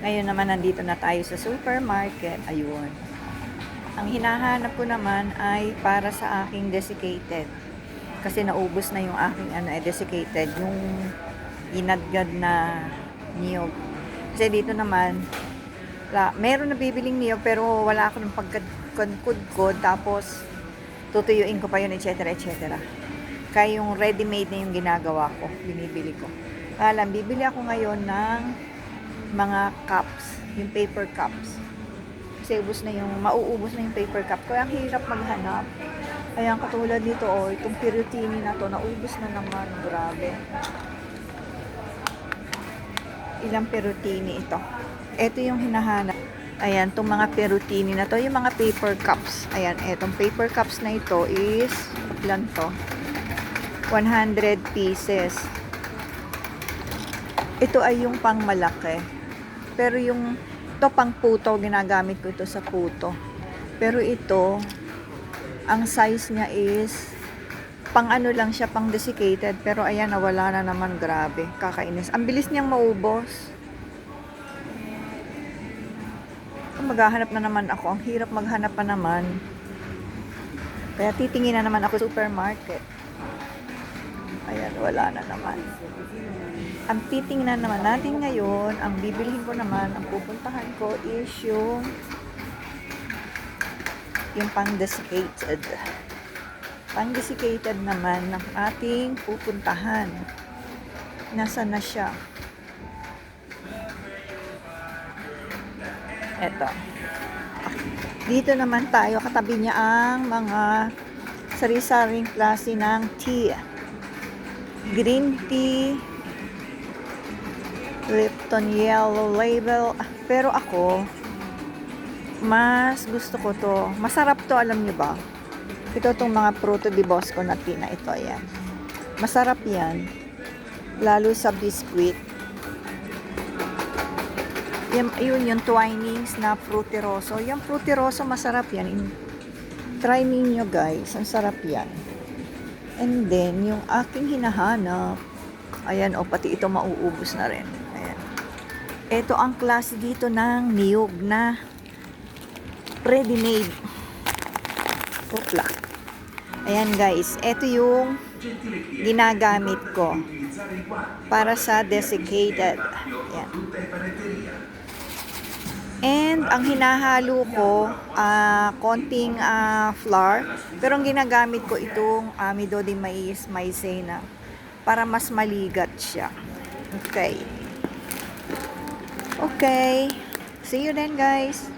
Ngayon naman nandito na tayo sa supermarket. Ayun. Ang hinahanap ko naman ay para sa aking desiccated. Kasi naubos na yung aking desiccated. Yung inadgad na niyog. Kasi dito naman, meron na bibiling niyog pero wala ako ng pagkudkod. Tapos, tutuyuin ko pa yun, etc. etc. Kaya yung ready-made na yung ginagawa ko, binibili ko. Kaya bibili ako ngayon ng mga cups, yung paper cups. Kasi mauubos na yung paper cup. Kaya ang hirap maghanap. Ayan, katulad nito, itong Perutini na to, naubos na naman. Grabe. Ilang Perutini ito. Ito yung hinahanap. Ayan, itong mga Perutini na to, yung mga paper cups. Ayan, itong paper cups na ito is, ilan to? 100 pieces. Ito ay yung pang malaki. Pero yung ito pang puto, ginagamit ko ito sa puto. Pero ito, ang size niya is pang ano lang siya, pang desiccated. Pero ayan, nawala na naman. Grabe, kakainis. Ang bilis niyang maubos. Maghahanap na naman ako. Ang hirap maghanap pa naman. Kaya titingin na naman ako sa supermarket. Ayan, wala na naman. Ang titingnan naman natin ngayon, ang bibilhin ko naman, ang pupuntahan ko is yung pang-desiccated. Pang-desiccated naman ng ating pupuntahan. Nasaan na siya? Eto. Dito naman tayo, katabi niya ang mga sari-saring klase ng tea. Green tea, Lipton Yellow Label. Pero ako, mas gusto ko to. Masarap to, alam nyo ba? Ito tong mga Fruto di Bosco na tea na ito. Ayan. Masarap yan. Lalo sa biscuit. Yun yung Twinings na Frutiroso. Yung Frutiroso, masarap yan. Try ninyo guys. Ang sarap yan. And then, yung aking hinahanap, ayan, pati ito mauubos na rin. Ayan. Ito ang klase dito ng niyog na ready-made. Opla. Ayan guys, ito yung ginagamit ko para sa desiccated. Ayan. And ang hinahalo ko, konting flour. Pero ang ginagamit ko itong amido de mais maizena para mas maligat siya. Okay. Okay. See you then guys.